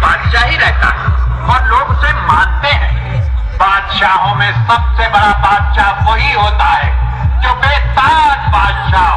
बादशाह ही रहता है और लोग उसे मानते हैं। बादशाहों में सबसे बड़ा बादशाह वही होता है जो बेताज बादशाह।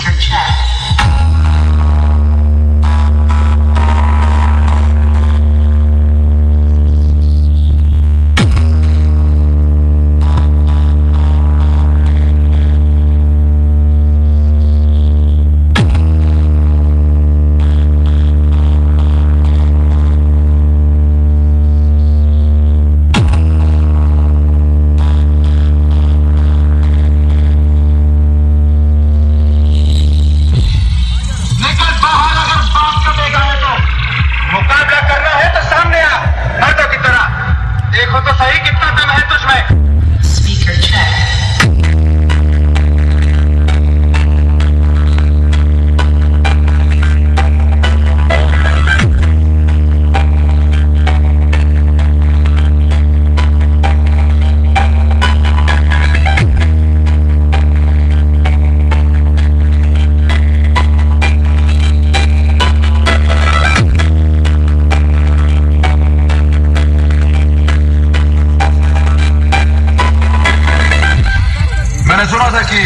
सुना था कि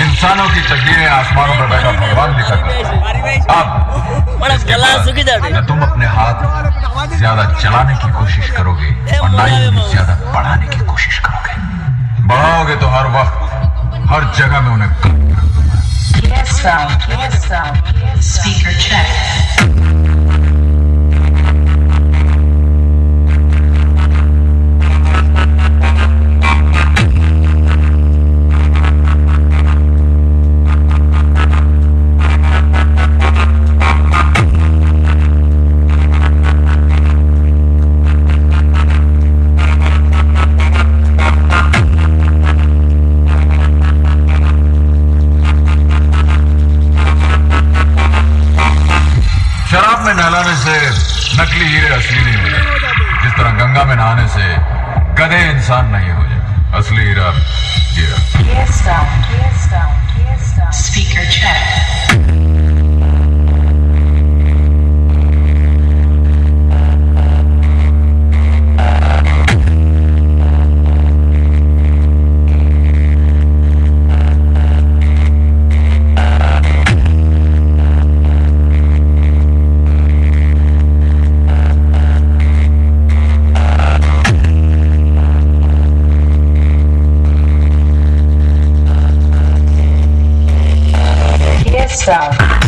इंसानों की तकदीरें आसमानों पर बैठा भगवान लिखा करता। अब न तुम अपने हाथ ज्यादा चलाने की कोशिश करोगे और ना ही उन्हें ज्यादा बढ़ाने की कोशिश करोगे। बढ़ाओगे तो हर वक्त हर जगह में उन्हें Speaker check. शराब में नहलाने से नकली हीरे असली नहीं हो जाते, जिस तरह गंगा में नहाने से गधे इंसान नहीं हो जाते। असली हीरा हीरा। Speaker check. Sound.